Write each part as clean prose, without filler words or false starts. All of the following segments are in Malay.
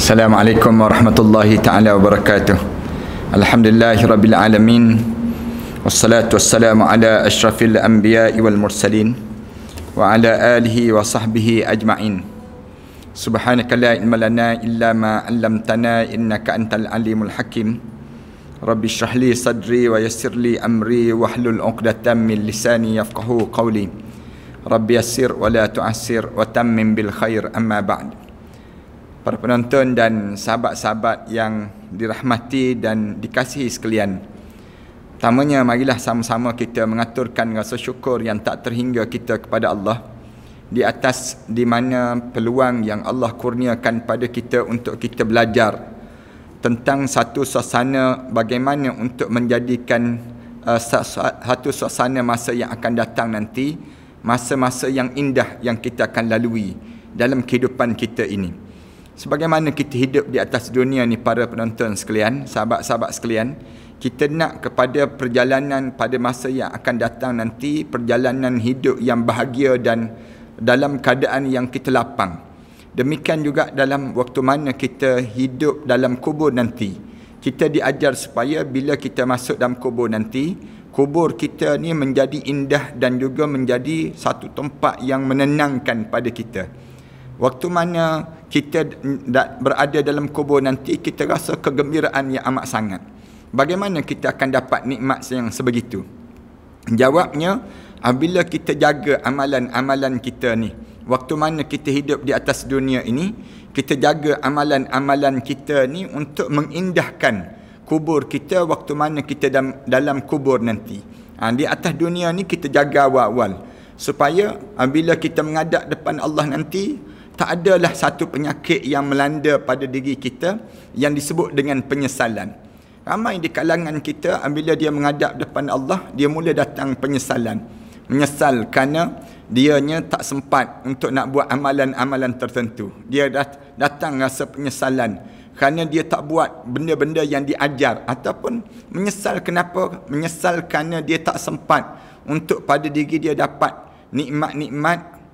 Assalamualaikum warahmatullahi ta'ala wabarakatuh. Alhamdulillahirabbil alamin. Wassalatu wassalamu ala asyrafil anbiya'i wal mursalin wa ala alihi wa sahbihi ajma'in. Subhanaka la ilma lana illa ma 'allamtana innaka antal alimul hakim. Rabbi shrah li sadri wa yassir li amri wahlul 'uqdatam min lisani yafqahu qawli. Rabbi yassir wa la tu'assir wa tammim bil khair, amma ba'd. Para penonton dan sahabat-sahabat yang dirahmati dan dikasihi sekalian, pertamanya marilah sama-sama kita mengaturkan rasa syukur yang tak terhingga kita kepada Allah di atas di mana peluang yang Allah kurniakan pada kita untuk kita belajar tentang satu suasana bagaimana untuk menjadikan satu suasana masa yang akan datang nanti, masa-masa yang indah yang kita akan lalui dalam kehidupan kita ini. Sebagaimana kita hidup di atas dunia ni, para penonton sekalian, sahabat-sahabat sekalian, kita nak kepada perjalanan pada masa yang akan datang nanti, perjalanan hidup yang bahagia dan dalam keadaan yang kita lapang. Demikian juga dalam waktu mana kita hidup dalam kubur nanti, kita diajar supaya bila kita masuk dalam kubur nanti, kubur kita ni menjadi indah dan juga menjadi satu tempat yang menenangkan pada kita. Waktu mana kita berada dalam kubur nanti, kita rasa kegembiraan yang amat sangat. Bagaimana kita akan dapat nikmat yang sebegitu? Jawabnya, apabila kita jaga amalan-amalan kita ni. Waktu mana kita hidup di atas dunia ini, kita jaga amalan-amalan kita ni untuk mengindahkan kubur kita waktu mana kita dalam kubur nanti. Di atas dunia ni kita jaga awal-awal, supaya apabila kita menghadap depan Allah nanti, tak adalah satu penyakit yang melanda pada diri kita yang disebut dengan penyesalan. Ramai di kalangan kita, apabila dia menghadap depan Allah, dia mula datang penyesalan. Menyesal kerana dianya tak sempat untuk nak buat amalan-amalan tertentu. Dia datang rasa penyesalan kerana dia tak buat benda-benda yang diajar. Ataupun menyesal kenapa? Menyesal kerana dia tak sempat untuk pada diri dia dapat nikmat-nikmat,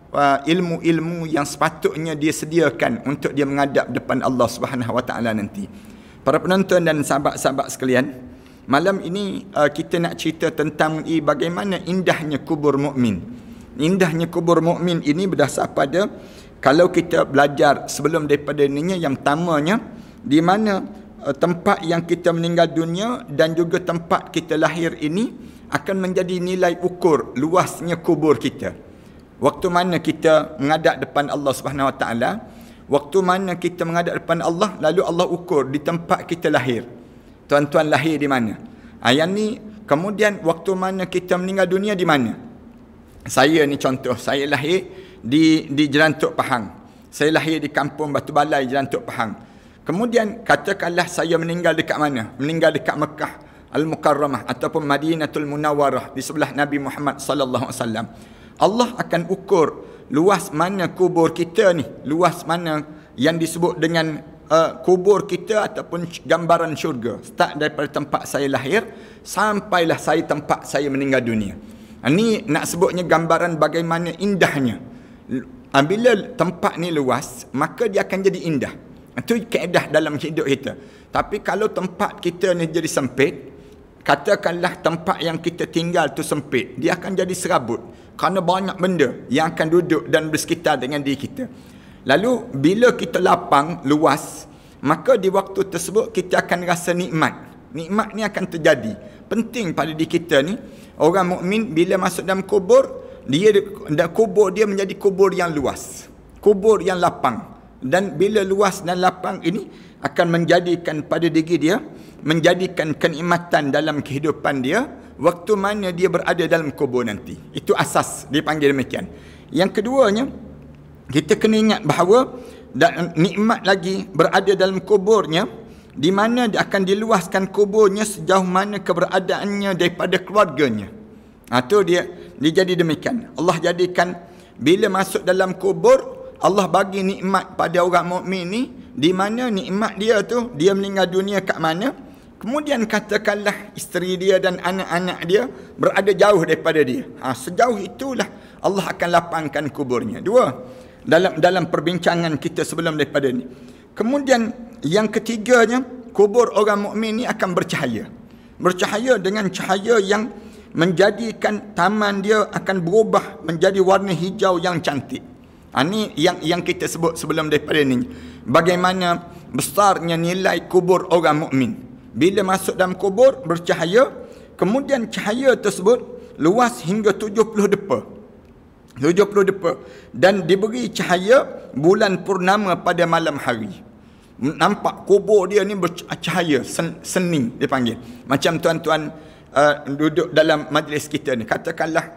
ilmu-ilmu yang sepatutnya dia sediakan untuk dia menghadap depan Allah Subhanahu Wa Taala nanti. Para penonton dan sahabat-sahabat sekalian, malam ini kita nak cerita tentang bagaimana indahnya kubur mukmin. Indahnya kubur mukmin ini berdasar pada, kalau kita belajar sebelum daripada ininya, yang pertamanya di mana tempat yang kita meninggal dunia dan juga tempat kita lahir ini akan menjadi nilai ukur luasnya kubur kita. Waktu mana kita menghadap depan Allah Subhanahu Wa Taala, waktu mana kita menghadap depan Allah, lalu Allah ukur di tempat kita lahir. Tuan-tuan lahir di mana? Yang ni, kemudian waktu mana kita meninggal dunia di mana? Saya ni contoh, saya lahir di Jerantuk Pahang. Saya lahir di kampung Batu Balai, Jerantuk Pahang. Kemudian katakanlah saya meninggal dekat mana? Meninggal dekat Mekah Al-Mukarramah ataupun Madinatul Munawwarah di sebelah Nabi Muhammad sallallahu alaihi wasallam. Allah akan ukur luas mana kubur kita ni, luas mana yang disebut dengan kubur kita ataupun gambaran syurga. Start daripada tempat saya lahir sampailah saya tempat saya meninggal dunia. Ini nak sebutnya gambaran bagaimana indahnya. Bila tempat ni luas, maka dia akan jadi indah. Itu kaedah dalam hidup kita. Tapi kalau tempat kita ni jadi sempit, katakanlah tempat yang kita tinggal tu sempit, dia akan jadi serabut. Kerana banyak benda yang akan duduk dan bersekitar dengan diri kita. Lalu bila kita lapang, luas, maka di waktu tersebut kita akan rasa nikmat. Nikmat ni akan terjadi. Penting pada diri kita ni, orang mukmin bila masuk dalam kubur, kubur dia menjadi kubur yang luas, kubur yang lapang. Dan bila luas dan lapang ini akan menjadikan pada diri dia, menjadikan kenikmatan dalam kehidupan dia waktu mana dia berada dalam kubur nanti. Itu asas dipanggil demikian. Yang keduanya, kita kena ingat bahawa nikmat lagi berada dalam kuburnya, di mana dia akan diluaskan kuburnya sejauh mana keberadaannya daripada keluarganya. Itu dia jadi demikian. Allah jadikan bila masuk dalam kubur, Allah bagi nikmat pada orang mukmin ni, di mana nikmat dia tu, dia meninggal dunia kat mana, kemudian katakanlah isteri dia dan anak-anak dia berada jauh daripada dia. Sejauh itulah Allah akan lapangkan kuburnya. Dua, dalam perbincangan kita sebelum daripada ni, Kemudian yang ketiganya, kubur orang mukmin ni akan bercahaya. Bercahaya dengan cahaya yang menjadikan taman dia akan berubah menjadi warna hijau yang cantik. Ini yang kita sebut sebelum daripada ni. Bagaimana besarnya nilai kubur orang mukmin. Bila masuk dalam kubur bercahaya, kemudian cahaya tersebut luas hingga 70 depa. 70 depa dan diberi cahaya bulan purnama pada malam hari. Nampak kubur dia ni bercahaya, seni dia panggil. Macam tuan-tuan duduk dalam majlis kita ni, katakanlah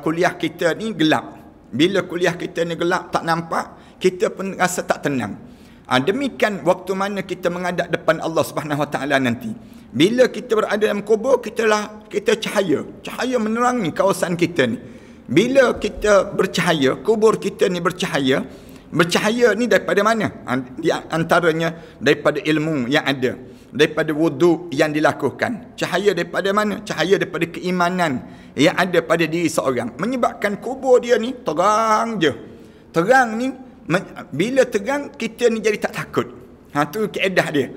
kuliah kita ni gelap. Bila kuliah kita ni gelap, tak nampak, kita pun rasa tak tenang. Demikian waktu mana kita menghadap depan Allah Subhanahu Wa Taala nanti. Bila kita berada dalam kubur, kita cahaya menerangi kawasan kita ni. Bila kita bercahaya, kubur kita ni bercahaya. Bercahaya ni daripada mana? Di antaranya daripada ilmu yang ada, daripada wuduk yang dilakukan. Cahaya daripada mana? Cahaya daripada keimanan yang ada pada diri seorang. Menyebabkan kubur dia ni terang je. Terang ni, bila terang, kita ni jadi tak takut. Tu keedah dia.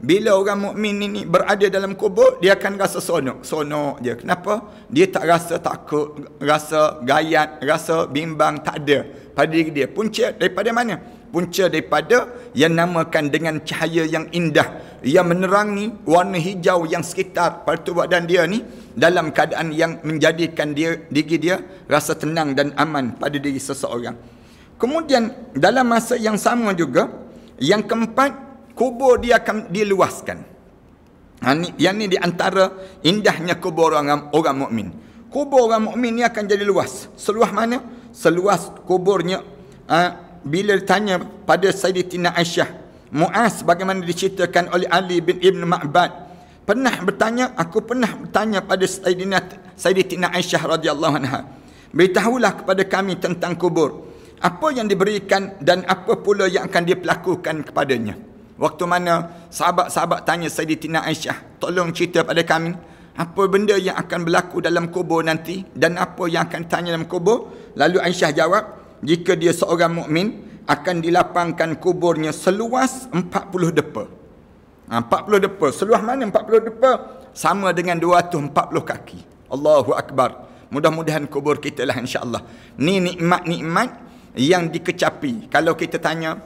Bila orang mukmin ni berada dalam kubur, dia akan rasa sonok je. Kenapa? Dia tak rasa takut, rasa gayat, rasa bimbang, tak ada pada diri dia. Punca daripada mana? Punca daripada yang namakan dengan cahaya yang indah, yang menerangi warna hijau yang sekitar pada tubuh badan dia ni, dalam keadaan yang menjadikan diri dia rasa tenang dan aman pada diri seseorang. Kemudian dalam masa yang sama juga, yang keempat, kubur dia akan diluaskan. Yang ni di antara indahnya kubur orang mukmin. Kubur orang mukmin ni akan jadi luas. Seluas mana? Seluas kuburnya. Bila ditanya pada Sayyidatina Aisyah, Muaz bagaimana diceritakan oleh Ali bin Ibn Ma'bad, aku pernah bertanya pada Sayyidatina Aisyah radhiyallahu anha, beritahulah kepada kami tentang kubur. Apa yang diberikan dan apa pula yang akan diperlakukan kepadanya. Waktu mana sahabat-sahabat tanya Sayyidatina Aisyah, tolong cerita pada kami apa benda yang akan berlaku dalam kubur nanti dan apa yang akan tanya dalam kubur. Lalu Aisyah jawab, jika dia seorang mukmin, akan dilapangkan kuburnya seluas 40 depa. 40 depa. Seluas mana 40 depa? Sama dengan 240 kaki. Allahu Akbar. Mudah-mudahan kubur kita lah insya-Allah. Ni nikmat-nikmat yang dikecapi. Kalau kita tanya,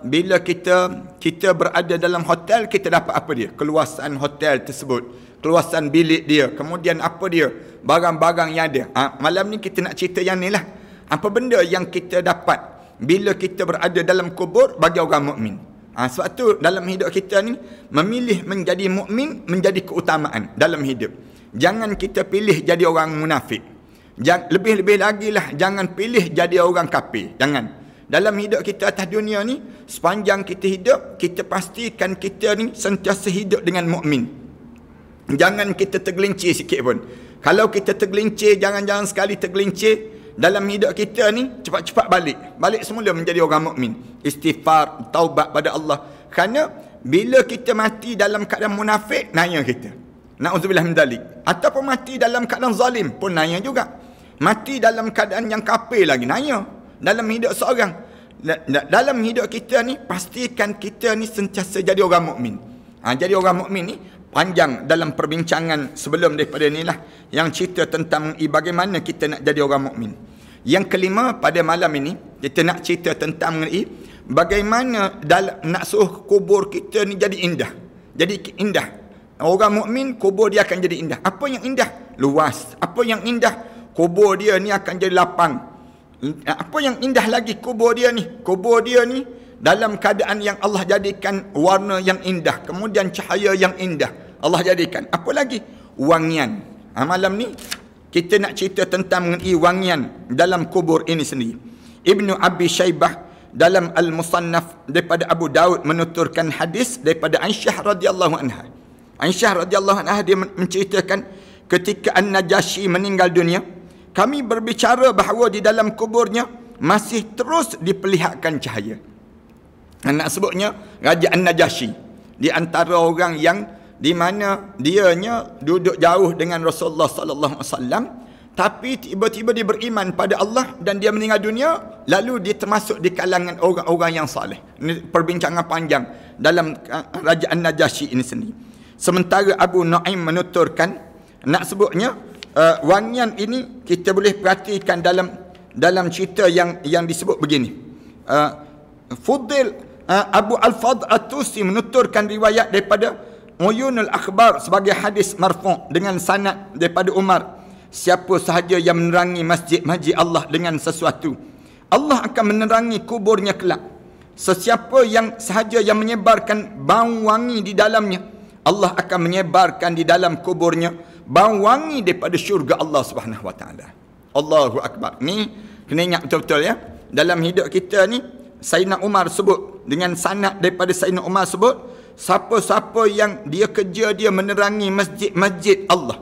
bila kita berada dalam hotel, kita dapat apa dia? Keluasan hotel tersebut, keluasan bilik dia, kemudian apa dia? Barang-barang yang ada. Malam ni kita nak cerita yang ni lah. Apa benda yang kita dapat bila kita berada dalam kubur bagi orang mukmin. Sebab tu dalam hidup kita ni, memilih menjadi mukmin menjadi keutamaan dalam hidup. Jangan kita pilih jadi orang munafik. Lebih-lebih lagi lah, jangan pilih jadi orang kafir. Jangan. Dalam hidup kita atas dunia ni, sepanjang kita hidup, kita pastikan kita ni sentiasa hidup dengan mukmin. Jangan kita tergelincir sikit pun. Kalau kita tergelincir, jangan-jangan sekali tergelincir dalam hidup kita ni, cepat-cepat balik semula menjadi orang mukmin. Istighfar, taubat pada Allah. Kerana bila kita mati dalam keadaan munafik, naya kita. Na'udzubillah min dzalik. Ataupun mati dalam keadaan zalim pun naya juga. Mati dalam keadaan yang kafir lagi naya. Dalam hidup seorang, dalam hidup kita ni, pastikan kita ni sentiasa jadi orang mukmin. Jadi orang mukmin ni panjang dalam perbincangan sebelum daripada ni lah, yang cerita tentang bagaimana kita nak jadi orang mukmin. Yang kelima pada malam ini, kita nak cerita tentang bagaimana nak suruh kubur kita ni jadi indah. Jadi indah. Orang mukmin, kubur dia akan jadi indah. Apa yang indah? Luas. Apa yang indah? Kubur dia ni akan jadi lapang. Apa yang indah lagi kubur dia ni? Kubur dia ni dalam keadaan yang Allah jadikan warna yang indah, kemudian cahaya yang indah Allah jadikan. Apa lagi? Wangian. Malam ni kita nak cerita tentang mengenai wangian dalam kubur ini sendiri. Ibnu Abi Syaibah dalam Al-Musannaf daripada Abu Daud menuturkan hadis daripada Aisyah radhiyallahu anha. Aisyah radhiyallahu anha dia menceritakan ketika An-Najasyi meninggal dunia, kami berbicara bahawa di dalam kuburnya masih terus diperlihatkan cahaya. Nak sebutnya Raja An-Najasyi, di antara orang yang di mana dianya duduk jauh dengan Rasulullah sallallahu alaihi wasallam, tapi tiba-tiba dia beriman pada Allah dan dia meninggal dunia, lalu dia termasuk di kalangan orang-orang yang saleh. Ini perbincangan panjang dalam kerajaan Najasyi ini sendiri. Sementara Abu Nu'aim menuturkan, nak sebutnya wangian ini kita boleh perhatikan dalam cerita yang disebut begini. Fudail Abu Al-Fadl At-Tusi menuturkan riwayat daripada Uyunul Akhbar sebagai hadis marfu' dengan sanad daripada Umar. Siapa sahaja yang menerangi masjid-masjid Allah dengan sesuatu, Allah akan menerangi kuburnya kelak. Sesiapa yang sahaja yang menyebarkan bau wangi di dalamnya, Allah akan menyebarkan di dalam kuburnya bau wangi daripada syurga Allah Subhanahu Wa Taala. Allahu Akbar. Ni kena ingat betul-betul ya. Dalam hidup kita ni, Sayyidina Umar sebut dengan sanad daripada Sayyidina Umar sebut, siapa-siapa yang dia kerja dia menerangi masjid-masjid Allah,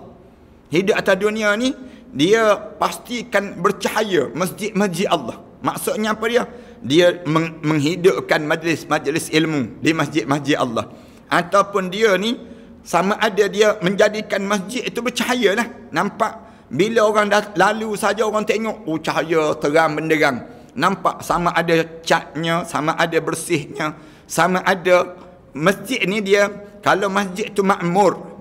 hidup atas dunia ni, dia pastikan bercahaya masjid-masjid Allah. Maksudnya apa dia? Dia menghidupkan majlis-majlis ilmu di masjid-masjid Allah. Ataupun dia ni sama ada dia menjadikan masjid itu bercahaya lah. Nampak bila orang dah lalu saja orang tengok, oh cahaya terang benderang. Nampak sama ada catnya, sama ada bersihnya, sama ada masjid ni dia, kalau masjid tu makmur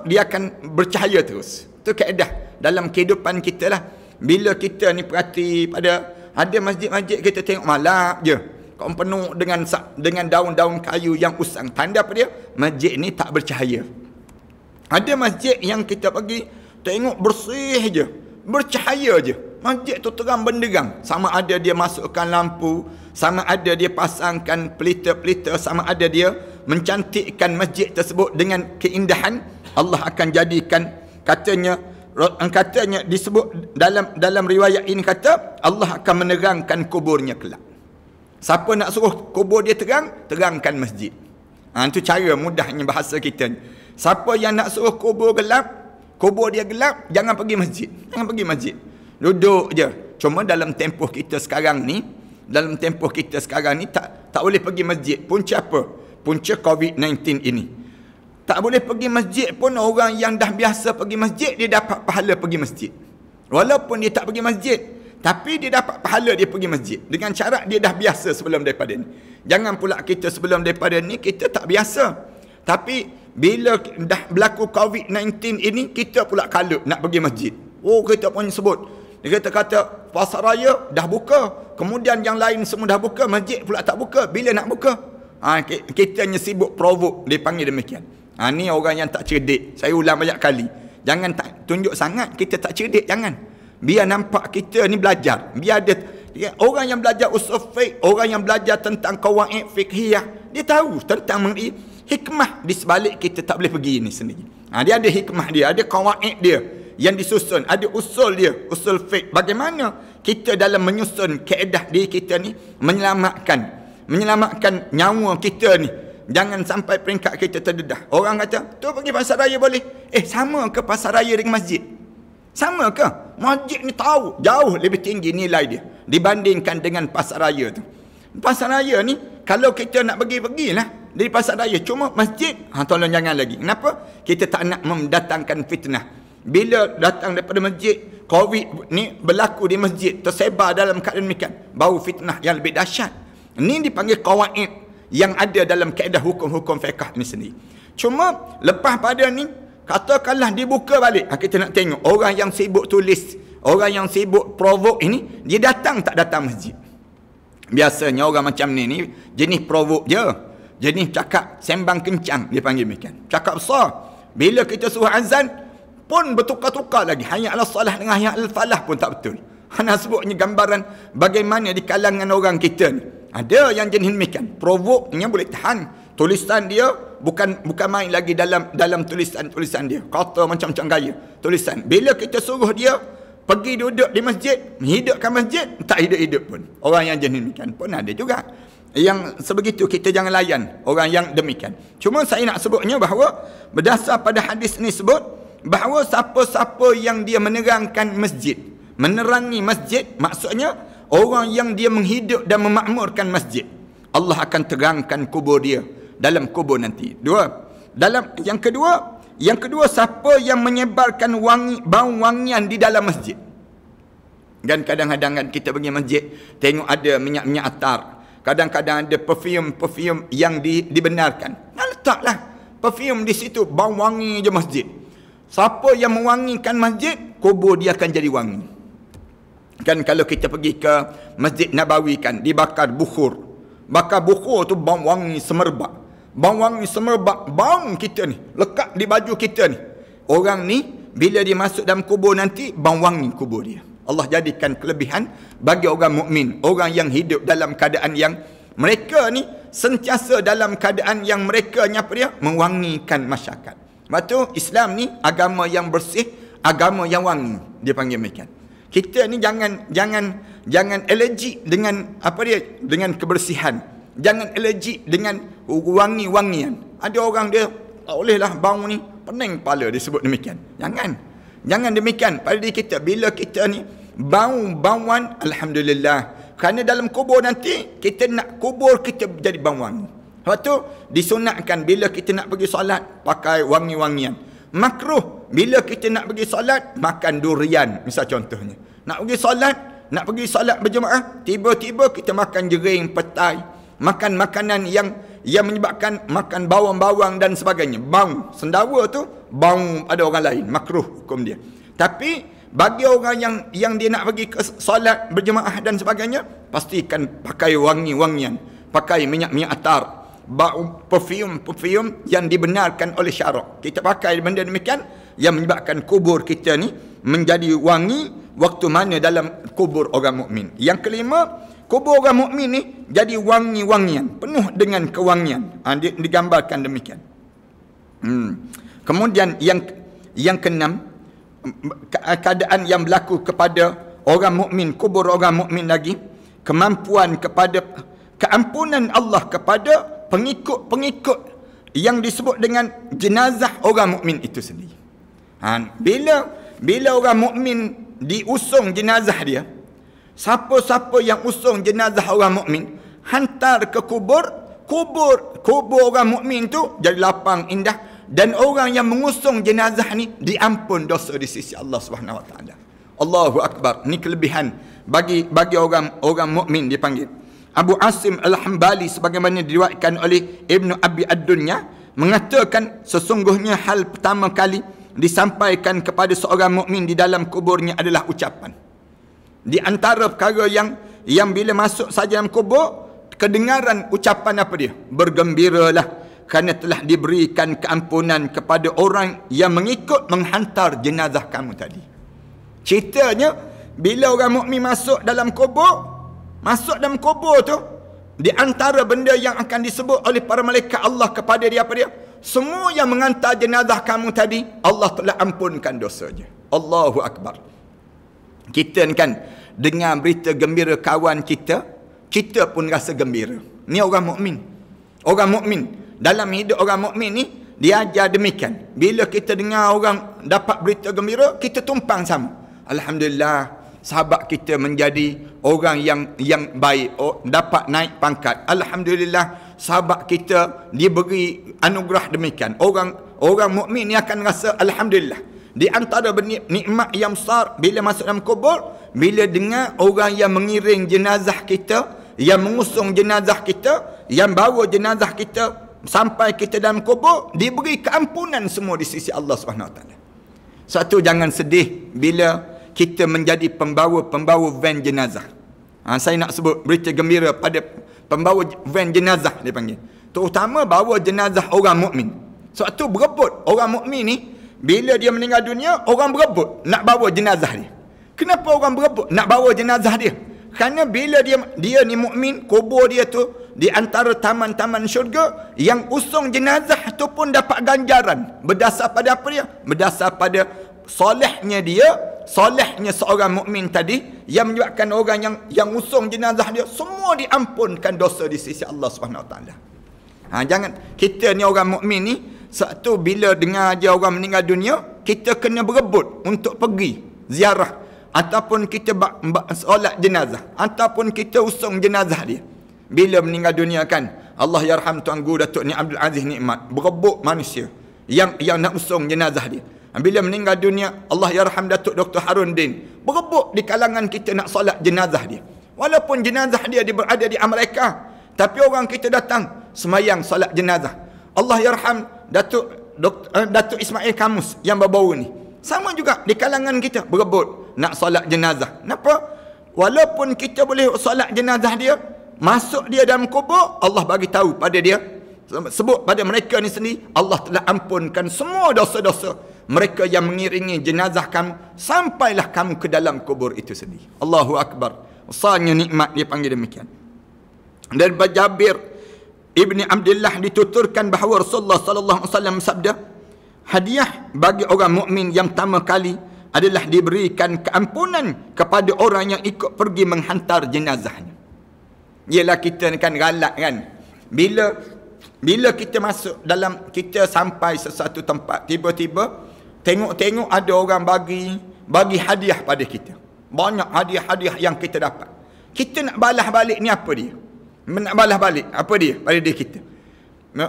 dia akan bercahaya terus. Itu kaedah dalam kehidupan kita lah. Bila kita ni perhati pada ada masjid-masjid kita tengok malap je, kau penuh dengan daun-daun kayu yang usang. Tanda apa dia? Masjid ni tak bercahaya. Ada masjid yang kita pergi tengok bersih je, bercahaya je. Masjid tu terang benderang. Sama ada dia masukkan lampu, sama ada dia pasangkan pelita-pelita, sama ada dia mencantikkan masjid tersebut dengan keindahan. Allah akan jadikan, katanya disebut dalam riwayat ini, kata Allah akan menerangkan kuburnya kelak. Siapa nak suruh kubur dia terangkan masjid. Itu cara mudahnya bahasa kita. Siapa yang nak suruh kubur dia gelap, jangan pergi masjid. Duduk je. Cuma dalam tempoh kita sekarang ni tak boleh pergi masjid. Punca apa? Punca COVID-19 ini. Tak boleh pergi masjid pun, orang yang dah biasa pergi masjid, dia dapat pahala pergi masjid. Walaupun dia tak pergi masjid, tapi dia dapat pahala dia pergi masjid. Dengan cara dia dah biasa sebelum daripada ni. Jangan pula kita sebelum daripada ni, kita tak biasa. Tapi bila dah berlaku COVID-19 ini, kita pula kalut nak pergi masjid. Oh, kita pun sebut. Dia kata pasar raya dah buka, kemudian yang lain semua dah buka, masjid pula tak buka. Bila nak buka? Kita hanya sibuk provok, dia panggil demikian. Ni orang yang tak cerdik. Saya ulang banyak kali. Jangan tunjuk sangat kita tak cerdik, jangan. Biar nampak kita ni belajar. Biar ada orang yang belajar usul fiqh, orang yang belajar tentang qawaid fiqhiyah, dia tahu tentang hikmah di sebalik kita tak boleh pergi ni sendiri. Dia ada hikmah dia, ada qawaid dia yang disusun, ada usul dia, usul fiqh. Bagaimana kita dalam menyusun kaedah diri kita ni, menyelamatkan nyawa kita ni, jangan sampai peringkat kita terdedah. Orang kata, tu pergi pasar raya boleh. Sama ke pasar raya dengan masjid? Sama ke? Masjid ni tahu jauh lebih tinggi nilai dia dibandingkan dengan pasar raya tu. Pasar raya ni, kalau kita nak pergilah dari pasar raya. Cuma masjid, tolong jangan lagi. Kenapa? Kita tak nak mendatangkan fitnah. Bila datang daripada masjid, COVID ni berlaku di masjid, tersebar dalam keadaan demikian, bau fitnah yang lebih dahsyat. Ini dipanggil qawaid yang ada dalam kaedah hukum-hukum fiqh ni sendiri. Cuma lepas pada ni, katakanlah dibuka balik, kita nak tengok orang yang sibuk tulis, orang yang sibuk provok ini, dia datang tak datang masjid. Biasanya orang macam ni jenis provok je, jenis cakap sembang kencang, dia panggil demikian, cakap besar. Bila kita suruh azan pun bertukar-tukar lagi, hayya ala salah dengan hayya al falah pun tak betul. Nak sebutnya gambaran bagaimana di kalangan orang kita ni. Ada yang jenis demikian, provoknya boleh tahan. Tulisan dia bukan main lagi dalam tulisan dia. Kata macam-macam gaya tulisan. Bila kita suruh dia pergi duduk di masjid, menghidupkan masjid, tak hidup-hidup pun. Orang yang jenis demikian pun ada juga. Yang sebegitu kita jangan layan orang yang demikian. Cuma saya nak sebutnya bahawa berdasar pada hadis ni sebut bahawa siapa-siapa yang dia menerangkan masjid, menerangi masjid, maksudnya orang yang dia menghidup dan memakmurkan masjid, Allah akan terangkan kubur dia dalam kubur nanti. Yang kedua, Yang kedua, siapa yang menyebarkan bau wangian di dalam masjid. Dan kadang-kadang kan kita pergi masjid, tengok ada minyak-minyak atar. Kadang-kadang ada perfume yang dibenarkan. Letaklah perfume di situ, bau wangi je masjid. Siapa yang mewangikan masjid, kubur dia akan jadi wangi. Kan kalau kita pergi ke Masjid Nabawi kan, dibakar bukhur. Bakar bukhur tu bau wangi semerbak. Bau wangi semerbak, bau kita ni, lekat di baju kita ni. Orang ni, bila dia masuk dalam kubur nanti, bau wangi kubur dia. Allah jadikan kelebihan bagi orang mukmin, orang yang hidup dalam keadaan yang mereka ni sentiasa dalam keadaan yang mereka mewangikan masyarakat. Sebab tu Islam ni agama yang bersih, agama yang wangi, dia panggil mereka. Kita ni jangan alergi dengan dengan kebersihan. Jangan alergi dengan wangi-wangian. Ada orang dia tak bolehlah bau ni, pening kepala dia sebut demikian. Jangan demikian pada diri kita. Bila kita ni bauan, alhamdulillah. Kerana dalam kubur nanti kita nak kubur kita jadi bau wangi. Sebab tu disunatkan bila kita nak pergi solat pakai wangi-wangian. Makruh bila kita nak pergi solat makan durian, misal contohnya. Nak pergi solat berjemaah, tiba-tiba kita makan jering, petai, makan makanan yang menyebabkan makan bawang-bawang dan sebagainya. Bau sendawa tu bau ada orang lain, makruh hukum dia. Tapi bagi orang yang dia nak pergi ke solat berjemaah dan sebagainya, pastikan pakai wangi-wangian, pakai minyak-minyak atar, bau perfume yang dibenarkan oleh syarak. Kita pakai benda demikian yang menyebabkan kubur kita ni menjadi wangi waktu mana dalam kubur orang mukmin. Yang kelima, kubur orang mukmin ni jadi wangi-wangian, penuh dengan kewangian. Digambarkan demikian. Kemudian yang keenam, keadaan yang berlaku kepada orang mukmin, kubur orang mukmin lagi, kemampuan kepada keampunan Allah kepada pengikut-pengikut yang disebut dengan jenazah orang mukmin itu sendiri. Bila orang mukmin diusung jenazah dia, siapa-siapa yang usung jenazah orang mukmin hantar ke kubur orang mukmin tu jadi lapang indah, dan orang yang mengusung jenazah ni diampun dosa di sisi Allah Subhanahu Wa Taala. Allahu Akbar. Ni kelebihan bagi orang mukmin dipanggil. Abu Asim Al-Hambali sebagaimana diriwayatkan oleh Ibnu Abi Ad-Dunya mengatakan sesungguhnya hal pertama kali disampaikan kepada seorang mukmin di dalam kuburnya adalah ucapan. Di antara perkara yang bila masuk saja dalam kubur, kedengaran ucapan apa dia? Bergembiralah kerana telah diberikan keampunan kepada orang yang menghantar jenazah kamu tadi. Ceritanya bila orang mukmin masuk dalam kubur tu, di antara benda yang akan disebut oleh para malaikat Allah kepada dia apa dia? Semua yang mengantar jenazah kamu tadi, Allah telah ampunkan dosanya. Allahu Akbar. Kita kan dengar berita gembira kawan kita pun rasa gembira. Ni orang mukmin. Orang mukmin. Dalam hidup orang mukmin ni diajar demikian. Bila kita dengar orang dapat berita gembira, kita tumpang sama. Alhamdulillah, sahabat kita menjadi orang yang baik, dapat naik pangkat. Alhamdulillah, sahabat kita diberi anugerah demikian. Orang mukmin ni akan rasa alhamdulillah. Di antara nikmat yang besar bila masuk dalam kubur, bila dengar orang yang mengiring jenazah kita, yang mengusung jenazah kita, yang bawa jenazah kita sampai kita dalam kubur, diberi keampunan semua di sisi Allah SWT. Satu, jangan sedih bila kita menjadi pembawa van jenazah. Saya nak sebut berita gembira pada pembawa van jenazah dia panggil. Terutama bawa jenazah orang mukmin. Sebab tu berebut orang mukmin ni bila dia meninggal dunia, orang berebut nak bawa jenazah dia. Kenapa orang berebut nak bawa jenazah dia? Kerana bila dia ni mukmin, kubur dia tu di antara taman-taman syurga, yang usung jenazah tu pun dapat ganjaran. Berdasar pada apa dia? Berdasar pada solehnya dia, solehnya seorang mukmin tadi, yang menyebabkan orang yang usung jenazah dia semua diampunkan dosa di sisi Allah Subhanahu Wa Taala. Jangan kita ni orang mukmin ni, satu bila dengar aja orang meninggal dunia, kita kena berebut untuk pergi ziarah, ataupun kita solat jenazah, ataupun kita usung jenazah dia. Bila meninggal dunia kan, Allah yarham Tuan Guru Datuk Ni Abdul Aziz Nikmat, berebut manusia yang nak usung jenazah dia. Bila meninggal dunia, Allah yarham Datuk Dr. Harun Din, berebut di kalangan kita nak solat jenazah dia. Walaupun jenazah dia berada di Amerika, tapi orang kita datang semayang solat jenazah. Allah yarham Datuk Ismail Kamus yang baru-baru ni, sama juga di kalangan kita berebut nak solat jenazah. Kenapa? Walaupun kita boleh solat jenazah dia, masuk dia dalam kubur, Allah bagi tahu pada dia, sebut pada mereka ni sendiri, Allah telah ampunkan semua dosa-dosa mereka yang mengiringi jenazah kamu sampailah kamu ke dalam kubur itu sendiri. Allahu Akbar. Besarnya nikmat dia panggil demikian. Dan Jabir Ibni Abdullah dituturkan bahawa Rasulullah sallallahu alaihi wasallam sabda, hadiah bagi orang mukmin yang pertama kali adalah diberikan keampunan kepada orang yang ikut pergi menghantar jenazahnya. Ialah kita kan galak kan, bila kita masuk dalam, kita sampai sesuatu tempat, tiba-tiba tengok ada orang bagi hadiah pada kita. Banyak hadiah-hadiah yang kita dapat. Kita nak balas balik ni apa dia? Nak balas balik apa dia pada diri kita?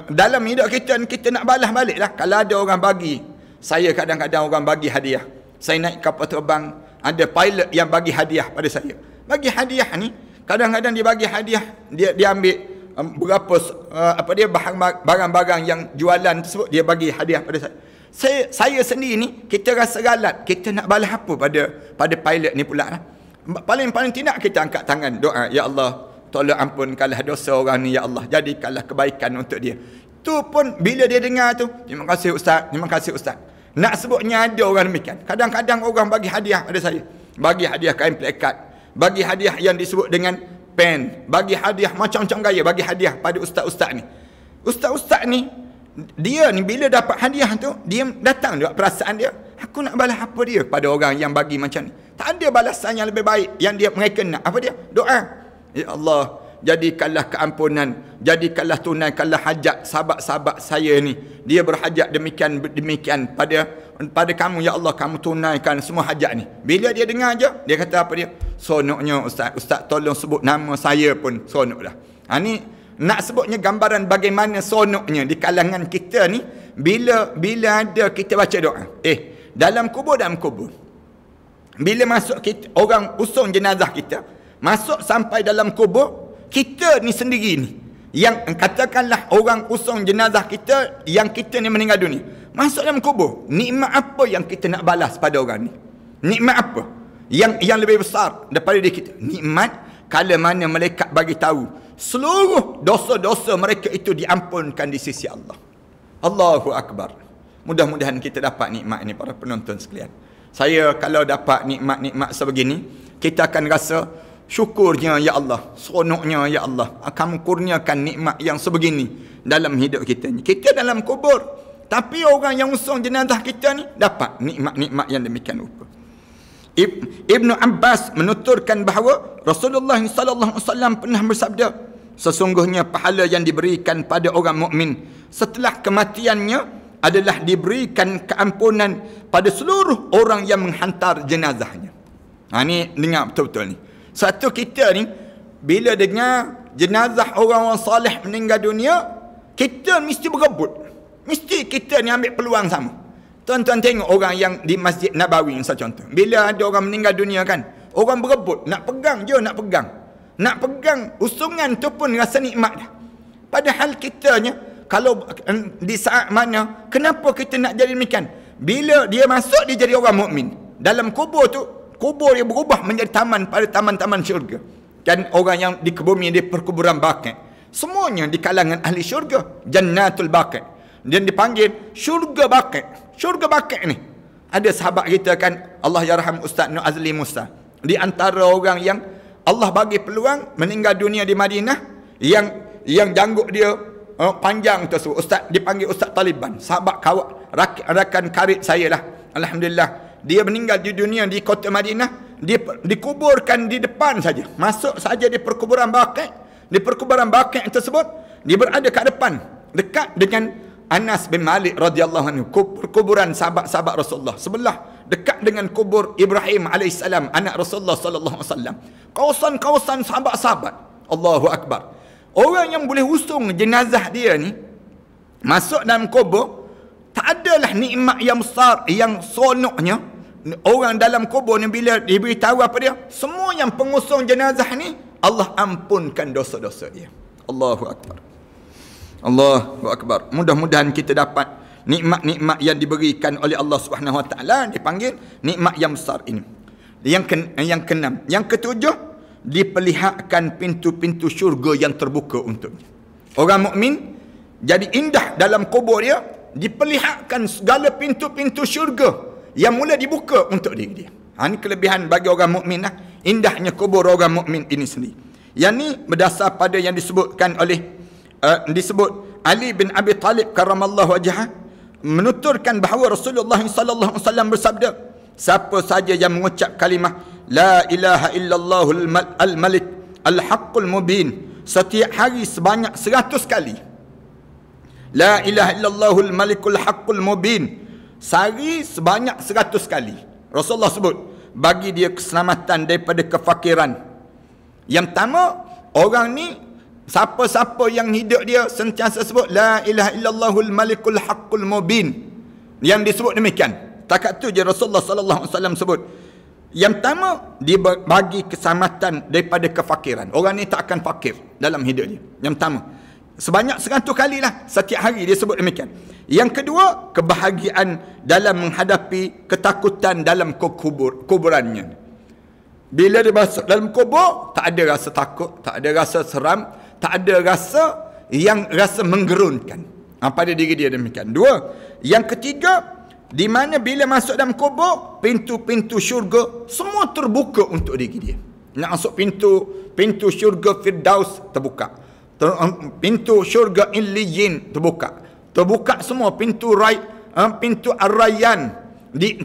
Dalam hidup kita nak balas balik lah. Kalau ada orang bagi, saya kadang-kadang orang bagi hadiah. Saya naik kapal terbang, ada pilot yang bagi hadiah pada saya. Bagi hadiah ni, kadang-kadang dia bagi hadiah, dia ambil berapa barang-barang yang jualan tersebut, dia bagi hadiah pada saya. Saya sendiri ni, kita rasa galat, kita nak balas apa pada pilot ni pula lah. Paling tidak kita angkat tangan doa, ya Allah, tolong ampunkanlah dosa orang ni, ya Allah, jadikanlah kebaikan untuk dia. Tu pun bila dia dengar tu, terima kasih Ustaz, terima kasih Ustaz. Nak sebutnya ada orang demikian. Kadang-kadang orang bagi hadiah pada saya, bagi hadiah kain plekat, bagi hadiah yang disebut dengan pen, bagi hadiah macam-macam gaya, bagi hadiah pada ustaz-ustaz ni. Ustaz-ustaz ni, dia ni bila dapat hadiah tu, dia datang juga perasaan dia, aku nak balas apa dia pada orang yang bagi macam ni. Tak ada balasan yang lebih baik yang mereka nak. Apa dia? Doa. Ya Allah, jadikanlah keampunan, jadikanlah tunaikanlah hajat sahabat-sahabat saya ni. Dia berhajat demikian pada kamu, ya Allah, kamu tunaikan semua hajat ni. Bila dia dengar je, dia kata apa dia? Sonoknya Ustaz tolong sebut nama saya pun sonok dah. Ni nak sebutnya gambaran bagaimana sonoknya di kalangan kita ni bila ada kita baca doa. Dalam kubur, bila masuk kita, orang usung jenazah kita, masuk sampai dalam kubur, kita ni sendiri ni, yang katakanlah orang usung jenazah kita, yang kita ni meninggal dunia, masuk dalam kubur, nikmat apa yang kita nak balas pada orang ni? Nikmat apa yang lebih besar daripada diri kita? Nikmat kala mana malaikat bagi tahu seluruh dosa-dosa mereka itu diampunkan di sisi Allah. Allahu Akbar. Mudah-mudahan kita dapat nikmat ini, para penonton sekalian. Saya kalau dapat nikmat-nikmat sebegini, kita akan rasa syukurnya, ya Allah, seronoknya, ya Allah, kamu kurniakan nikmat yang sebegini dalam hidup kita ni. Kita dalam kubur, tapi orang yang usung jenazah kita ni dapat nikmat-nikmat yang demikian rupa. Ibnu Abbas menuturkan bahawa Rasulullah sallallahu alaihi wasallam pernah bersabda, sesungguhnya pahala yang diberikan pada orang mukmin setelah kematiannya adalah diberikan keampunan pada seluruh orang yang menghantar jenazahnya. Ni dengar betul-betul ni. Satu kita ni, bila dengar jenazah orang-orang soleh meninggal dunia, kita mesti berebut. Mesti kita ni ambil peluang sama. Tuan-tuan tengok orang yang di Masjid Nabawi, misal contoh. Bila ada orang meninggal dunia kan, orang berebut, nak pegang je, nak pegang. Nak pegang usungan tu pun rasa nikmat dah. Padahal kitanya, kalau di saat mana, kenapa kita nak jadi demikian? Bila dia masuk, dia jadi orang mukmin. Dalam kubur tu, kubur dia berubah menjadi taman pada taman-taman syurga. Dan orang yang di bumi di perkuburan Baqi', semuanya di kalangan ahli syurga, Jannatul Baqi'. Dan dipanggil syurga Baqi'. Syurga Baqi' ni, ada sahabat kita kan, Allah yarham Ustaz Nur Azli Musa, di antara orang yang Allah bagi peluang meninggal dunia di Madinah, yang janggut dia panjang tersebut, Ustaz dipanggil Ustaz Taliban, sahabat rakan karib saya lah. Alhamdulillah, dia meninggal di dunia di kota Madinah, dia dikuburkan di depan saja. Masuk saja di perkuburan Baqi'. Di perkuburan Baqi' tersebut, dia berada kat depan, dekat dengan Anas bin Malik radhiyallahu anhu, perkuburan sahabat-sahabat Rasulullah. Sebelah dekat dengan kubur Ibrahim alaihissalam, anak Rasulullah sallallahu alaihi wasallam. Kawasan-kawasan sahabat-sahabat. Allahu Akbar. Orang yang boleh usung jenazah dia ni masuk dalam kubur, Tak adalah nikmat yang besar, yang seronoknya orang dalam kubur ni bila diberitahu apa dia? Semua yang pengusung jenazah ni, Allah ampunkan dosa-dosa dia. Allahu Akbar. Allahu Akbar. Mudah-mudahan kita dapat nikmat-nikmat yang diberikan oleh Allah Subhanahu Wa Taala, dipanggil nikmat yang besar ini. Yang keenam, yang ketujuh, diperlihatkan pintu-pintu syurga yang terbuka untuknya. Orang mukmin jadi indah dalam kubur dia, diperlihatkan segala pintu-pintu syurga yang mula dibuka untuk diri dia. Ini kelebihan bagi orang mukmin lah. Indahnya kubur orang mukmin ini sendiri. Yang ni berdasar pada yang disebutkan oleh disebut Ali bin Abi Talib karramallahu wajhah, menuturkan bahawa Rasulullah sallallahu alaihi wasallam bersabda, siapa saja yang mengucap kalimah la ilaha illallahul malik al-haqqul mubin setiap hari sebanyak 100 kali, la ilaha illallahul malikul haqqul mubin, sehari sebanyak 100 kali, Rasulullah sebut bagi dia keselamatan daripada kefakiran. Yang pertama, orang ni siapa-siapa yang hidup dia sentiasa sebut la ilaha illallahul malikul haqqul mubin, yang disebut demikian, takat tu je Rasulullah sallallahu alaihi wasallam sebut. Yang pertama, dia bagi keselamatan daripada kefakiran. Orang ni tak akan fakir dalam hidup dia. Yang pertama, sebanyak 100 kali lah setiap hari dia sebut demikian. Yang kedua, kebahagiaan dalam menghadapi ketakutan dalam kuburannya. Bila dia masuk dalam kubur, tak ada rasa takut, tak ada rasa seram, tak ada rasa yang rasa menggerunkan pada diri dia demikian. Dua. Yang ketiga, di mana bila masuk dalam kubur, pintu-pintu syurga semua terbuka untuk diri dia. Nak masuk pintu syurga Firdaus terbuka, pintu syurga Illiyin terbuka semua, pintu Ar-Rayyan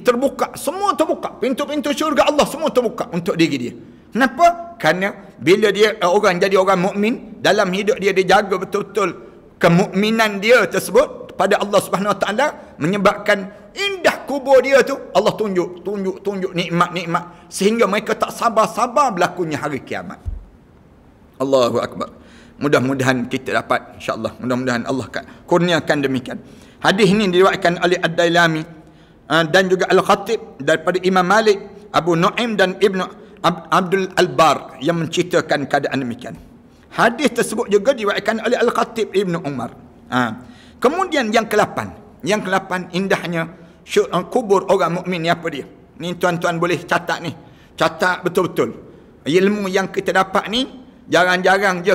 terbuka, semua terbuka, pintu-pintu syurga Allah semua terbuka untuk diri dia. Kenapa? Kerana bila dia orang jadi orang mukmin, dalam hidup dia jaga betul-betul kemukminan dia tersebut pada Allah Subhanahu Wa Taala, menyebabkan indah kubur dia tu Allah tunjuk nikmat-nikmat sehingga mereka tak sabar-sabar berlakunya hari kiamat. Allahu Akbar. Mudah-mudahan kita dapat, insya-Allah, mudah-mudahan Allah kurniakan demikian. Hadis ini diriwayatkan oleh Ad-Dailami dan juga Al-Khatib daripada Imam Malik, Abu Nuaim dan Ibnu Abdul Al-Bar yang menceritakan keadaan demikian. Hadis tersebut juga diriwayatkan oleh Al-Khatib Ibnu Umar. Kemudian yang ke-8, indahnya kubur orang mukmin ni apa dia? Ni tuan-tuan boleh catat ni. Catat betul-betul. Ilmu yang kita dapat ni jarang-jarang je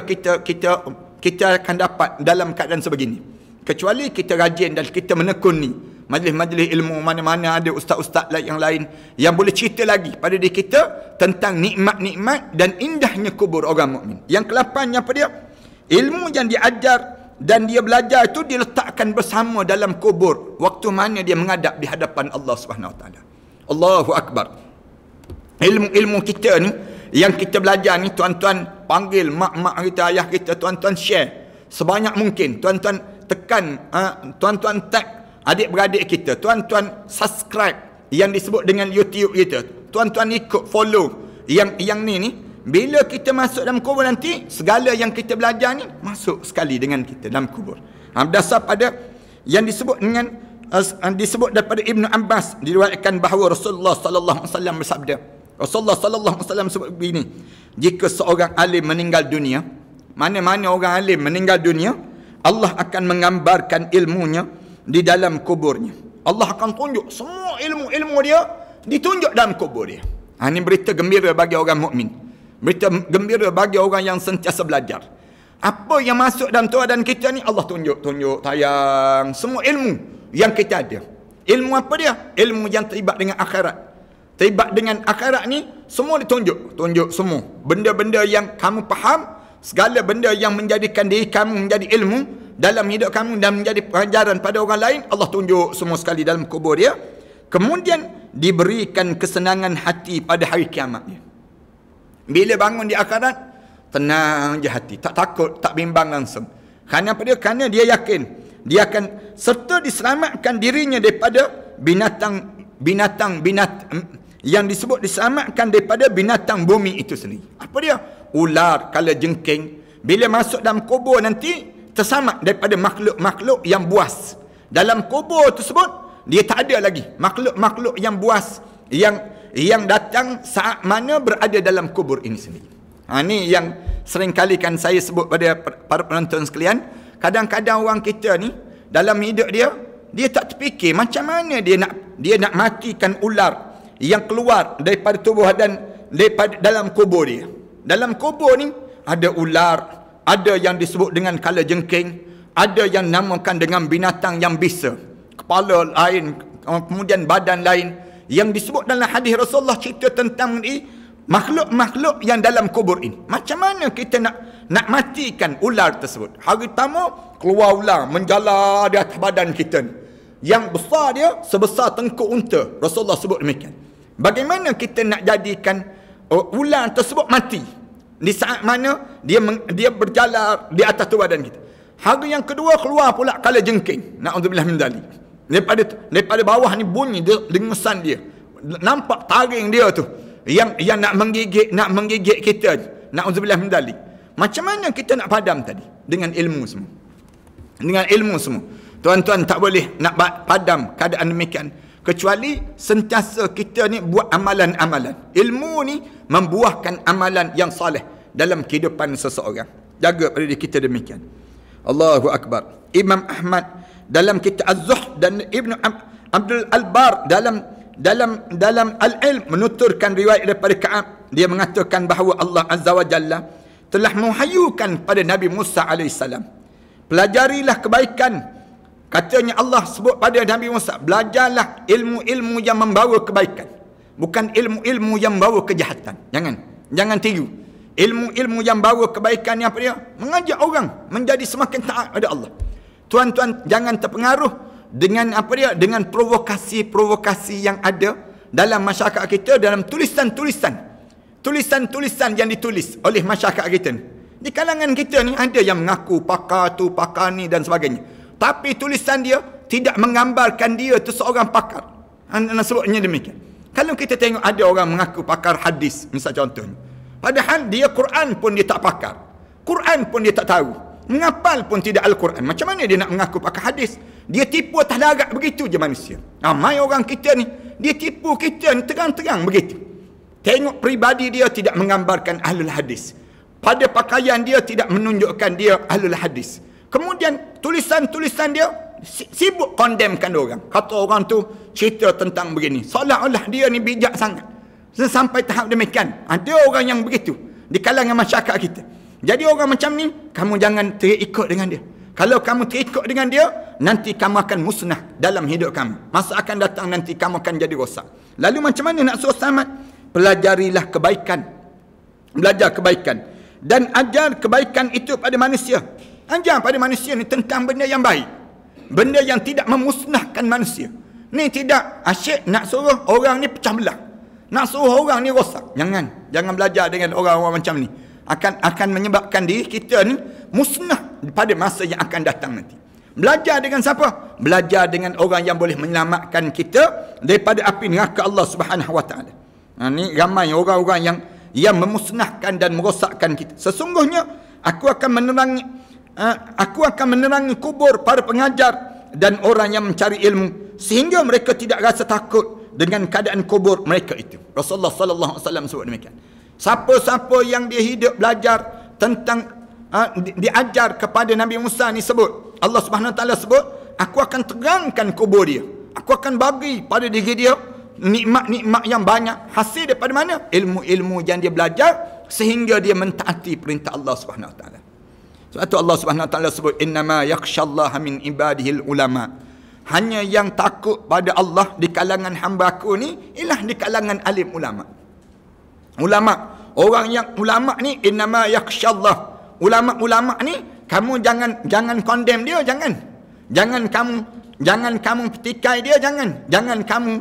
kita akan dapat dalam keadaan sebegini. Kecuali kita rajin dan kita menekuni majlis-majlis ilmu, mana-mana ada ustaz-ustaz yang lain yang boleh cerita lagi pada diri kita tentang nikmat-nikmat dan indahnya kubur orang mukmin. Yang ke-8 apa dia? Ilmu yang diajar dan dia belajar itu diletakkan bersama dalam kubur waktu mana dia menghadap di hadapan Allah Subhanahu Wa Taala. Allahu Akbar. Ilmu-ilmu kita ni yang kita belajar ni, tuan-tuan panggil mak-mak kita, ayah kita, tuan-tuan share sebanyak mungkin, tuan-tuan tekan, tuan-tuan tag adik-beradik kita, tuan-tuan subscribe yang disebut dengan YouTube kita, tuan-tuan ikut follow yang ni. Bila kita masuk dalam kubur nanti, segala yang kita belajar ni masuk sekali dengan kita dalam kubur. Berdasar pada yang disebut dengan disebut daripada Ibnu Abbas, diriwayatkan bahawa Rasulullah sallallahu alaihi wasallam bersabda. Rasulullah sallallahu alaihi wasallam sebut begini, jika seorang alim meninggal dunia, mana-mana orang alim meninggal dunia, Allah akan menggambarkan ilmunya di dalam kuburnya. Allah akan tunjuk semua ilmu-ilmu dia, ditunjuk dalam kubur dia. Ini berita gembira bagi orang mukmin. Berita gembira bagi orang yang sentiasa belajar. Apa yang masuk dalam tuadan kita ni Allah tunjuk tayang semua ilmu yang kita ada. Ilmu apa dia? Ilmu yang terlibat dengan akhirat. Terlibat dengan akhirat ni semua ditunjuk, semua. Benda-benda yang kamu faham, segala benda yang menjadikan diri kamu menjadi ilmu dalam hidup kamu dan menjadi pengajaran pada orang lain, Allah tunjuk semua sekali dalam kubur dia. Kemudian diberikan kesenangan hati pada hari kiamat dia. Bila bangun di akhirat, tenang je hati, tak takut, tak bimbang langsung. Kerana apa dia? Kerana dia yakin dia akan serta diselamatkan dirinya daripada binatang yang disebut diselamatkan daripada binatang bumi itu sendiri. Apa dia? Ular, kalajengking. Bila masuk dalam kubur nanti, terselamat daripada makhluk-makhluk yang buas, Dalam kubur tersebut dia tak ada lagi makhluk-makhluk yang buas yang datang saat mana berada dalam kubur ini sendiri. Ini yang sering kali kan saya sebut pada para penonton sekalian. Kadang-kadang orang kita ni dalam hidup dia tak terfikir macam mana dia nak matikan ular yang keluar daripada tubuh dan daripada dalam kubur dia. Dalam kubur ni ada ular, ada yang disebut dengan kala jengking, ada yang namakan dengan binatang yang bisa, kepala lain, kemudian badan lain, yang disebut dalam hadis Rasulullah cerita tentang makhluk-makhluk yang dalam kubur ini. Macam mana kita nak matikan ular tersebut? Hari pertama keluar ular menjala di atas badan kita ni, yang besar dia sebesar tengkuk unta. Rasulullah sebut demikian. Bagaimana kita nak jadikan ular tersebut mati di saat mana dia berjalan di atas tubuh badan kita? Hari yang kedua keluar pula kala jengking. Na'udzubillah min dzalik. Daripada bawah ni bunyi dengusan dia. Nampak taring dia tu yang nak menggigit kita. Na'udzubillah min dzalik. Macam mana kita nak padam tadi? Dengan ilmu semua. Dengan ilmu semua. Tuan-tuan tak boleh nak padam keadaan demikian kecuali sentiasa kita ni buat amalan-amalan. Ilmu ni membuahkan amalan yang soleh dalam kehidupan seseorang. Jaga pada diri kita demikian. Allahu Akbar. Imam Ahmad dalam kitab Az-Zuhd dan Ibn Abdul Al-Bar dalam Al-Ilm menuturkan riwayat daripada Ka'ab. Dia mengatakan bahawa Allah Azza wa Jalla telah menghayukan pada Nabi Musa AS. Pelajarilah kebaikan. Katanya Allah sebut pada Nabi Musa, belajarlah ilmu-ilmu yang membawa kebaikan. Bukan ilmu-ilmu yang membawa kejahatan. Jangan tiru. Ilmu-ilmu yang bawa kebaikan ni apa dia? Mengajak orang menjadi semakin taat pada Allah. Tuan-tuan jangan terpengaruh dengan apa dia? Dengan provokasi-provokasi yang ada dalam masyarakat kita, dalam tulisan-tulisan yang ditulis oleh masyarakat kita ni. Di kalangan kita ni ada yang mengaku pakar tu, pakar ni dan sebagainya. Tapi tulisan dia tidak menggambarkan dia tu seorang pakar. Anda sebutnya demikian. Kalau kita tengok ada orang mengaku pakar hadis, misal contohnya. Padahal dia Quran pun dia tak pakar. Quran pun dia tak tahu. Menghafal pun tidak Al-Quran. Macam mana dia nak mengaku pakar hadis? Dia tipu atas darat begitu je manusia. Ramai orang kita ni, dia tipu kita ni terang-terang begitu. Tengok peribadi dia tidak menggambarkan ahlul hadis. Pada pakaian dia tidak menunjukkan dia ahlul hadis. Kemudian tulisan-tulisan dia sibuk condemnkan orang. Kata orang tu cerita tentang begini. Seolah-olah dia ni bijak sangat. Sampai tahap demikian. Ada orang yang begitu di kalangan masyarakat kita. Jadi orang macam ni, kamu jangan terikut dengan dia. Kalau kamu terikut dengan dia, nanti kamu akan musnah dalam hidup kamu. Masa akan datang nanti kamu akan jadi rosak. Lalu macam mana nak suruh selamat? Pelajarilah kebaikan. Belajar kebaikan. Dan ajar kebaikan itu pada manusia. Ajar pada manusia ni tentang benda yang baik. Benda yang tidak memusnahkan manusia. Ni tidak asyik nak suruh orang ni pecah belah. Nak suruh orang ni rosak. Jangan belajar dengan orang-orang macam ni. Akan menyebabkan diri kita ni musnah pada masa yang akan datang nanti. Belajar dengan siapa? Belajar dengan orang yang boleh menyelamatkan kita daripada api neraka Allah Subhanahu Wa Taala. Ni ramai orang-orang yang memusnahkan dan merosakkan kita. Sesungguhnya aku akan menerangi kubur para pengajar dan orang yang mencari ilmu sehingga mereka tidak rasa takut dengan keadaan kubur mereka itu. Rasulullah sallallahu alaihi wasallam sebut demikian. Siapa-siapa yang dia hidup belajar tentang diajar kepada Nabi Musa ni sebut, Allah Subhanahu Wa Taala sebut, aku akan terangkan kubur dia. Aku akan bagi pada diri dia nikmat-nikmat yang banyak. Hasil daripada mana? Ilmu-ilmu yang dia belajar sehingga dia mentaati perintah Allah Subhanahu Wa Taala. Sebab itu Allah Subhanahu Wa Taala sebut, innama yakhshallaha min ibadihil ulama. Hanya yang takut pada Allah di kalangan hamba aku ni ialah di kalangan alim ulama. Ulama, orang yang ulama ni innama yakhshallah. Ulama-ulama ni kamu jangan condemn dia, jangan kamu petikai dia, jangan kamu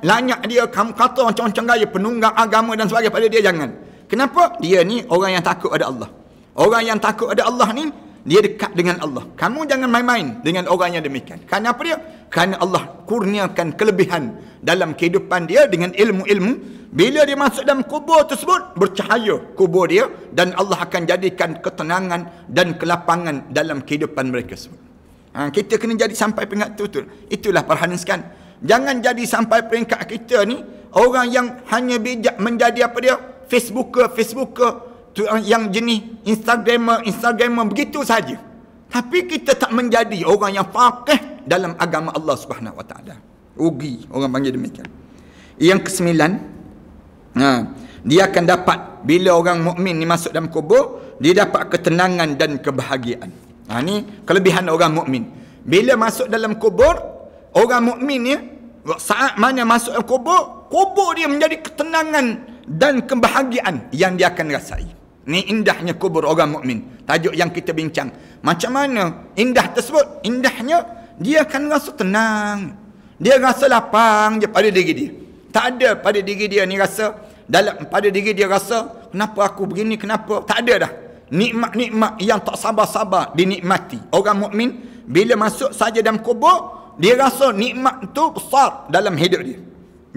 lanyak dia, kamu kata macam-macam gaya penunggang agama dan sebagainya pada dia, jangan. Kenapa? Dia ni orang yang takut ada Allah. Orang yang takut ada Allah ni dia dekat dengan Allah. Kamu jangan main-main dengan orang yang demikian. Kerana apa dia? Kerana Allah kurniakan kelebihan dalam kehidupan dia dengan ilmu-ilmu. Bila dia masuk dalam kubur tersebut, bercahaya kubur dia dan Allah akan jadikan ketenangan dan kelapangan dalam kehidupan mereka semua. Kita kena jadi sampai peringkat tu. Itulah perhatian sekalian. Jangan jadi sampai peringkat kita ni orang yang hanya bijak menjadi apa dia? Facebooker tu, yang jenis Instagramer begitu saja. Tapi kita tak menjadi orang yang faqih dalam agama Allah Subhanahu Wa Taala. Rugi orang panggil demikian. Yang kesembilan, dia akan dapat bila orang mukmin ni masuk dalam kubur, dia dapat ketenangan dan kebahagiaan. Ni kelebihan orang mukmin. Bila masuk dalam kubur, orang mukmin ni saat mana masuk dalam kubur dia menjadi ketenangan dan kebahagiaan yang dia akan rasai. Ni indahnya kubur orang mukmin. Tajuk yang kita bincang. Macam mana indah tersebut? Indahnya dia akan rasa tenang. Dia rasa lapang je pada diri dia. Tak ada pada diri dia ni rasa pada diri dia rasa kenapa aku begini, kenapa? Tak ada dah. Nikmat-nikmat yang tak sabar-sabar dinikmati. Orang mukmin bila masuk saja dalam kubur, dia rasa nikmat itu besar dalam hidup dia.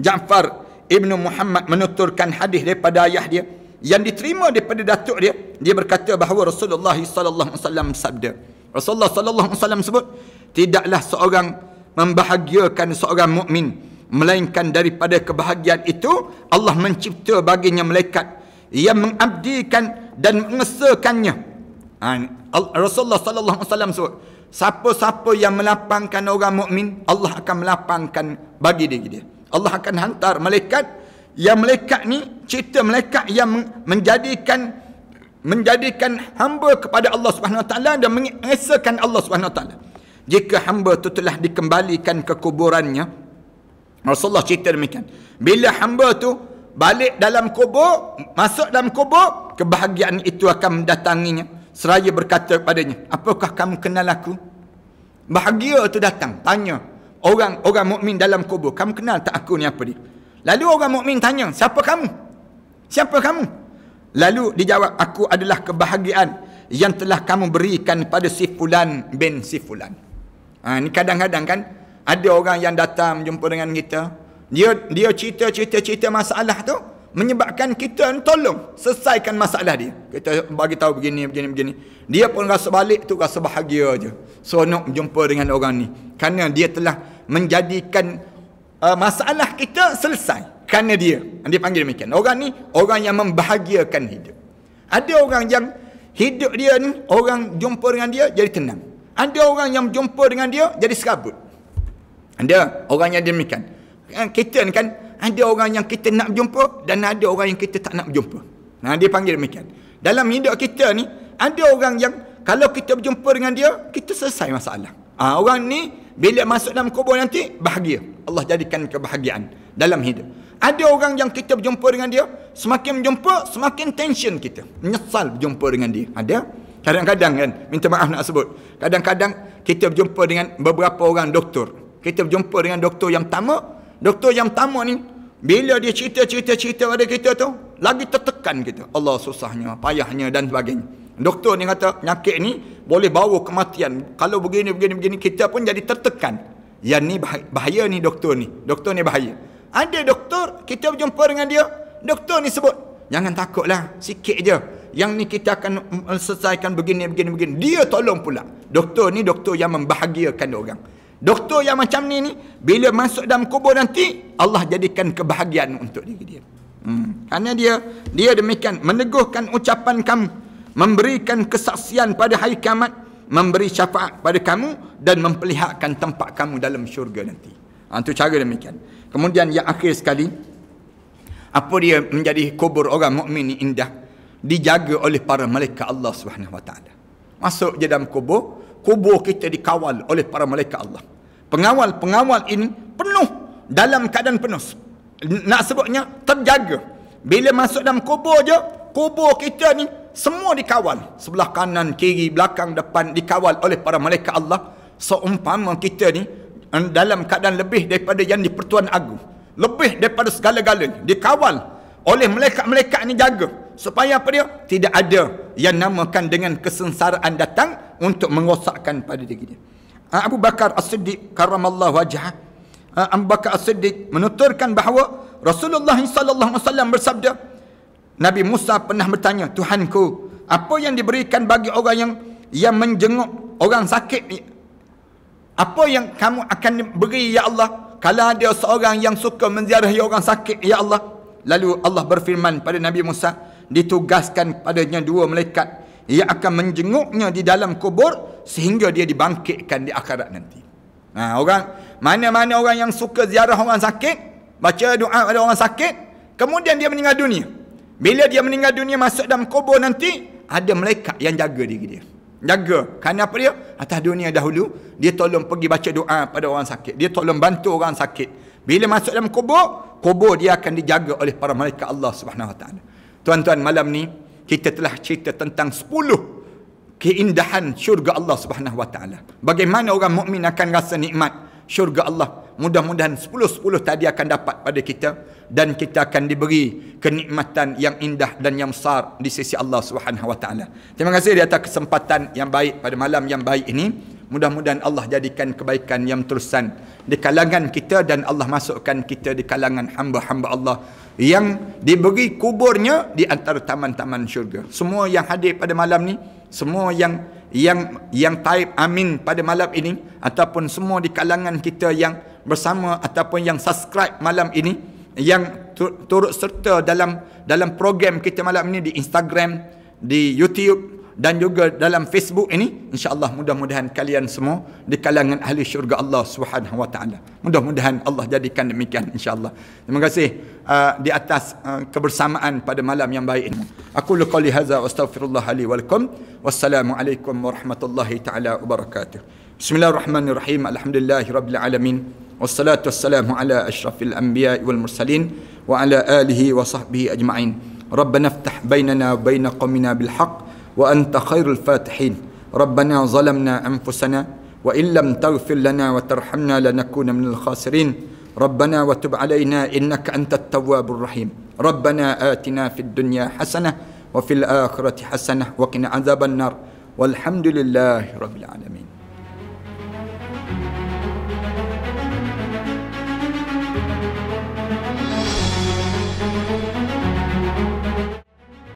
Ja'far Ibn Muhammad menuturkan hadis daripada ayah dia yang diterima daripada datuk dia. Dia berkata bahawa Rasulullah sallallahu alaihi wasallam sabda. Rasulullah sallallahu alaihi wasallam sebut, tidaklah seorang membahagiakan seorang mukmin melainkan daripada kebahagiaan itu Allah mencipta baginya malaikat yang mengabdikan dan mengesakannya. Rasulullah sallallahu alaihi wasallam sebut, siapa-siapa yang melapangkan orang mukmin, Allah akan melapangkan bagi diri dia. Allah akan hantar malaikat, yang malaikat ni cipta malaikat yang menjadikan hamba kepada Allah Subhanahu Wa Taala dan mengesakan Allah Subhanahu Wa Taala. Jika hamba itu telah dikembalikan ke kuburannya, Rasulullah cerita demikian, bila hamba tu balik dalam kubur, masuk dalam kubur, kebahagiaan itu akan mendatanginya seraya berkata kepadanya, apakah kamu kenal aku? Bahagia tu datang, tanya orang mukmin dalam kubur, kamu kenal tak aku ni apa dia? Lalu orang mukmin tanya, siapa kamu? Siapa kamu? Lalu dijawab, aku adalah kebahagiaan yang telah kamu berikan pada si fulan bin si fulan. Ni kadang-kadang kan ada orang yang datang jumpa dengan kita, dia cerita masalah tu menyebabkan kita tolong selesaikan masalah dia. Kita bagi tahu begini. Dia pun rasa balik tu rasa bahagia aja. Seronok jumpa dengan orang ni kerana dia telah menjadikan masalah kita selesai kerana dia. Dia panggil demikian. Orang ni orang yang membahagiakan hidup. Ada orang yang hidup dia ni orang jumpa dengan dia jadi tenang. Ada orang yang jumpa dengan dia jadi serabut. Ada orang yang demikian. Kita ni kan ada orang yang kita nak jumpa dan ada orang yang kita tak nak jumpa. Dia panggil demikian. Dalam hidup kita ni ada orang yang kalau kita berjumpa dengan dia, kita selesai masalah. Orang ni bila masuk dalam kubur nanti bahagia. Allah jadikan kebahagiaan dalam hidup. Ada orang yang kita berjumpa dengan dia, semakin berjumpa semakin tension kita. Menyesal berjumpa dengan dia. Ada kadang-kadang kan, minta maaf nak sebut, kadang-kadang kita berjumpa dengan beberapa orang doktor. Kita berjumpa dengan doktor yang pertama. Doktor yang pertama ni bila dia cerita pada kita tu, lagi tertekan kita. Allah susahnya, payahnya dan sebagainya. Doktor ni kata penyakit ni boleh bawa kematian. Kalau begini kita pun jadi tertekan. Yang ni bahaya ni doktor ni. Doktor ni bahaya. Ada doktor kita berjumpa dengan dia, doktor ni sebut, jangan takutlah, sikit je. Yang ni kita akan selesaikan begini. Dia tolong pula. Doktor ni doktor yang membahagiakan orang. Doktor yang macam ni bila masuk dalam kubur nanti, Allah jadikan kebahagiaan untuk diri dia. Kerana dia demikian meneguhkan ucapan kamu, memberikan kesaksian pada hari kiamat, memberi syafaat pada kamu dan memperlihatkan tempat kamu dalam syurga nanti. Itu cara demikian. Kemudian yang akhir sekali, apa dia menjadi kubur orang mukmin ni indah, dijaga oleh para malaikat Allah Subhanahu Wa Taala. Masuk je dalam kubur kita dikawal oleh para malaikat Allah. Pengawal ini penuh, dalam keadaan penuh. Nak sebutnya terjaga. Bila masuk dalam kubur je, kubur kita ni semua dikawal. Sebelah kanan, kiri, belakang, depan dikawal oleh para malaikat Allah. Seumpama kita ni dalam keadaan lebih daripada yang di-Pertuan Agung, lebih daripada segala-galanya, dikawal oleh malaikat-malaikat ni, jaga supaya apa dia? Tidak ada yang namakan dengan kesengsaraan datang untuk merosakkan pada diri dia. Abu Bakar As-Siddiq karramallahu wajhah, Abu Bakar As-Siddiq menuturkan bahawa Rasulullah sallallahu alaihi wasallam bersabda, Nabi Musa pernah bertanya, Tuhanku, apa yang diberikan bagi orang yang menjenguk orang sakit Apa yang kamu akan beri ya Allah kalau ada seorang yang suka menziarahi orang sakit ya Allah? Lalu Allah berfirman pada Nabi Musa, ditugaskan padanya 2 malaikat yang akan menjenguknya di dalam kubur sehingga dia dibangkitkan di akhirat nanti. Mana-mana orang yang suka ziarah orang sakit, baca doa pada orang sakit, kemudian dia meninggal dunia. Bila dia meninggal dunia masuk dalam kubur nanti, ada malaikat yang jaga diri dia. Jaga. Kerana apa dia? Atas dunia dahulu, dia tolong pergi baca doa pada orang sakit. Dia tolong bantu orang sakit. Bila masuk dalam kubur, kubur dia akan dijaga oleh para malaikat Allah Subhanahu Wa Taala. Tuan-tuan, malam ni kita telah cerita tentang 10 keindahan syurga Allah Subhanahu Wa Taala. Bagaimana orang mukmin akan rasa nikmat syurga Allah. Mudah-mudahan 10-10 tadi akan dapat pada kita, dan kita akan diberi kenikmatan yang indah dan yang besar di sisi Allah Subhanahu Wa Taala. Terima kasih di atas kesempatan yang baik pada malam yang baik ini. Mudah-mudahan Allah jadikan kebaikan yang terusan di kalangan kita, dan Allah masukkan kita di kalangan hamba-hamba Allah yang diberi kuburnya di antara taman-taman syurga. Semua yang hadir pada malam ni, semua yang taib amin pada malam ini, ataupun semua di kalangan kita yang bersama ataupun yang subscribe malam ini, yang turut serta dalam program kita malam ini di Instagram, di YouTube dan juga dalam Facebook ini, insya-Allah mudah-mudahan kalian semua di kalangan ahli syurga Allah Subhanahu Wa Taala. Mudah-mudahan Allah jadikan demikian, insya-Allah. Terima kasih di atas kebersamaan pada malam yang baik ini. Aku qouli hadza wa astaghfirullah li wa lakum. Wassalamualaikum warahmatullahi taala wabarakatuh. Bismillahirrahmanirrahim. Alhamdulillahirabbil alamin. Wassalatu wassalamu ala asyrafil anbiya'i wal mursalin wa ala alihi wa sahbihi ajma'in. Rabbana iftah bainana wa bain qaumina bil haqq wa anta khairul fatihin. Rabbana zalamna anfusana wa in lam taghfir lana wa tarhamna lanakuna minal khasirin. Rabbana wa tub alaina innaka antat tawwabur rahim. Rabbana atina fid dunya hasanah wa fil akhirati hasanah wa qina adzaban nar. Walhamdulillahi rabbil alamin.